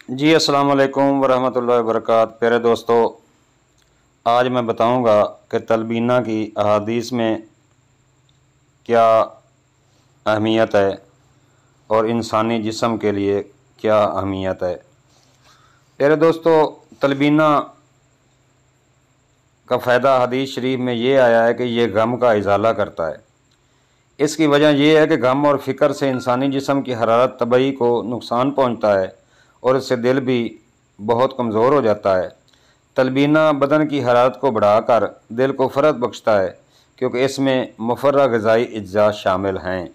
جی अस्सलाम वालेकुम वरहमतुल्लाहि वबरकात। प्यारे दोस्तों, आज मैं बताऊंगा कि तलबीना की अहादीस में क्या अहमियत है और इंसानी जिस्म के लिए क्या अहमियत है। प्यारे दोस्तों, तलबीना का फ़ायदा हदीस शरीफ में ये आया है कि ये गम का इज़ाला करता है। इसकी वजह यह है कि गम और फ़िक्र से इंसानी जिस्म की हरारत तबई को नुकसान पहुंचता है और इससे दिल भी बहुत कमज़ोर हो जाता है। तलबीना बदन की हरारत को बढ़ाकर दिल को फ़रत बख्शता है क्योंकि इसमें मुफर्रा ग़िज़ाई अज्जा शामिल हैं।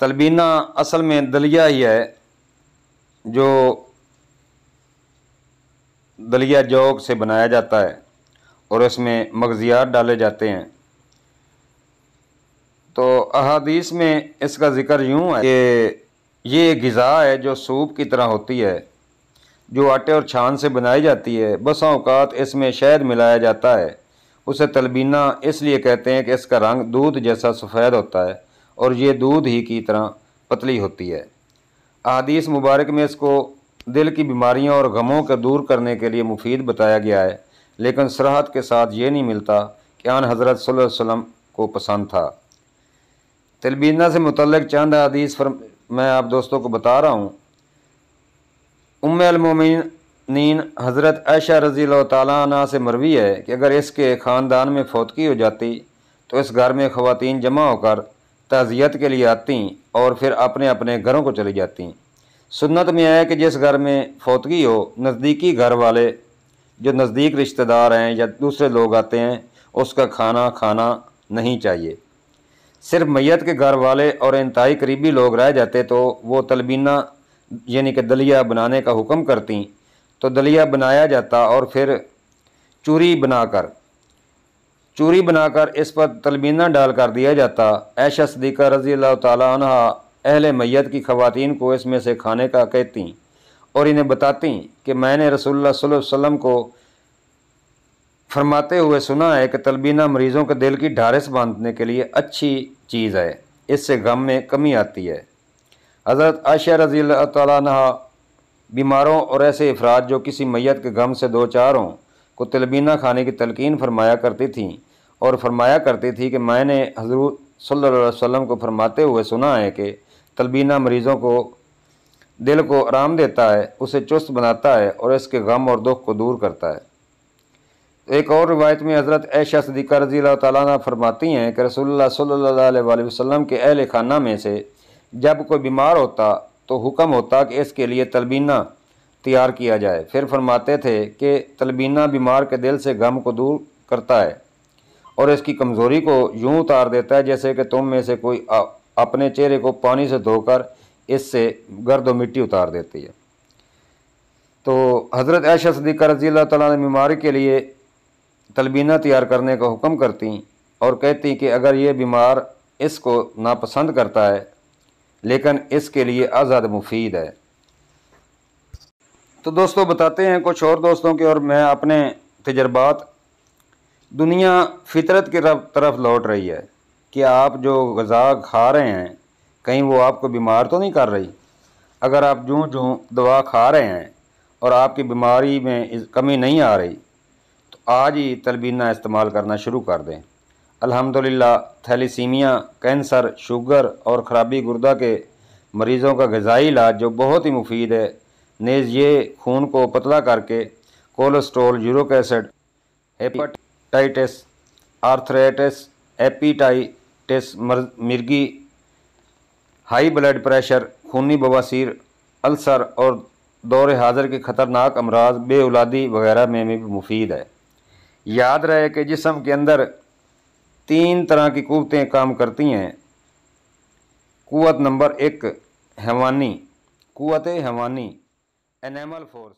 तलबीना असल में दलिया ही है जो दलिया जौग से बनाया जाता है और इसमें मग़ज़ियात डाले जाते हैं। तो अहादीस में इसका ज़िक्र यूँ है कि ये ग़िज़ा है जो सूप की तरह होती है, जो आटे और छान से बनाई जाती है। बसा औक़ात इसमें शहद मिलाया जाता है। उसे तलबीना इसलिए कहते हैं कि इसका रंग दूध जैसा सफ़ेद होता है और ये दूध ही की तरह पतली होती है। अहादीस मुबारक में इसको दिल की बीमारियों और गमों को दूर करने के लिए मुफीद बताया गया है, लेकिन सराहत के साथ ये नहीं मिलता कि आन हज़रत सल्लल्लाहु अलैहि वसल्लम को पसंद था। तलबीना से मुतल्लिक़ चंद हदीस मैं आप दोस्तों को बता रहा हूँ। उम्मे अल मोमिनीन हज़रत आयशा रज़ियल्लाहु ताला अन्हा से मरवी है कि अगर इसके ख़ानदान में फौतगी हो जाती तो इस घर में ख़वातीन जमा होकर ताज़ियत के लिए आती और फिर अपने अपने घरों को चली जाती। सुन्नत में है कि जिस घर में फौतगी हो, नज़दीकी घर वाले जो नज़दीक रिश्तेदार हैं या दूसरे लोग आते हैं, उसका खाना खाना नहीं चाहिए। सिर्फ मैयत के घर वाले और इंतहाई करीबी लोग रह जाते तो वो तलबीना यानी कि दलिया बनाने का हुक्म करती, तो दलिया बनाया जाता और फिर चूरी बनाकर इस पर तलबीना डाल कर दिया जाता। आयशा सिद्दीक़ा रज़ियल्लाहु ताला अन्हा अहले मैयत की ख़वातीन को इसमें से खाने का कहती और इन्हें बताती कि मैंने रसूलुल्लाह सल्लल्लाहु अलैहि वसल्लम को फरमाते हुए सुना है कि तलबीना मरीज़ों के दिल की ढारिस बांधने के लिए अच्छी चीज़ है, इससे गम में कमी आती है। हज़रत आयशा रज़ियल्लाहु ताला अन्हा बीमारों और ऐसे अफराद जो किसी मैयत के गम से दो चार हों को तलबीना खाने की तलकीन फरमाया करती थीं और फरमाया करती थी कि मैंने हज़रत सल्लल्लाहु अलैहि वसल्लम को फरमाते हुए सुना है कि तलबीना मरीज़ों को दिल को आराम देता है, उसे चुस्त बनाता है और इसके गम और दुख को दूर करता है। एक और रिवायत में हज़रत आयशा सिद्दीक़ा रज़ियल्लाहु ताला अन्हा फरमाती हैं कि रसूलुल्लाह सल्लल्लाहु अलैहि वसल्लम के अहले खाना में से जब कोई बीमार होता तो हुक्म होता कि इसके लिए तलबीना तैयार किया जाए। फिर फरमाते थे कि तलबीना बीमार के दिल से गम को दूर करता है और इसकी कमज़ोरी को यूँ उतार देता है जैसे कि तुम में से कोई अपने चेहरे को पानी से धोकर इससे गर्द व मिट्टी उतार देती है। तो हज़रत आयशा सिद्दीक़ा रज़ियल्लाहु ताला अन्हा बीमारी के लिए तलबीना तैयार करने का हुक्म करती और कहती कि अगर ये बीमार इसको नापसंद करता है लेकिन इसके लिए आज़ाद मुफीद है। तो दोस्तों बताते हैं कुछ और दोस्तों के और मैं अपने तजर्बात। दुनिया फितरत की तरफ लौट रही है कि आप जो ग़िज़ा खा रहे हैं कहीं वो आपको बीमार तो नहीं कर रही। अगर आप जूँ जूँ दवा खा रहे हैं और आपकी बीमारी में कमी नहीं आ रही तो आज ही तलबीना इस्तेमाल करना शुरू कर दें। अल्हम्दुलिल्लाह थैलीसीमिया, कैंसर, शुगर और ख़राबी गुर्दा के मरीज़ों का ग़िज़ाई इलाज जो बहुत ही मुफीद है, नेज़ ये खून को पतला करके cholesterol, uric acid, hepatitis, arthritis, एपिटाइटिस, मिर्गी, हाई ब्लड प्रेशर, खूनी बवासीर, अल्सर और दौरे हाज़िर के ख़तरनाक अमराज, बेऔलादी वगैरह में भी मुफीद है। याद रहे कि जिस्म के अंदर 3 तरह की क़ुव्वतें काम करती हैं। क़ुव्वत नंबर 1 हैवानी, क़ुव्वत हैवानी, एनिमल फोर्स।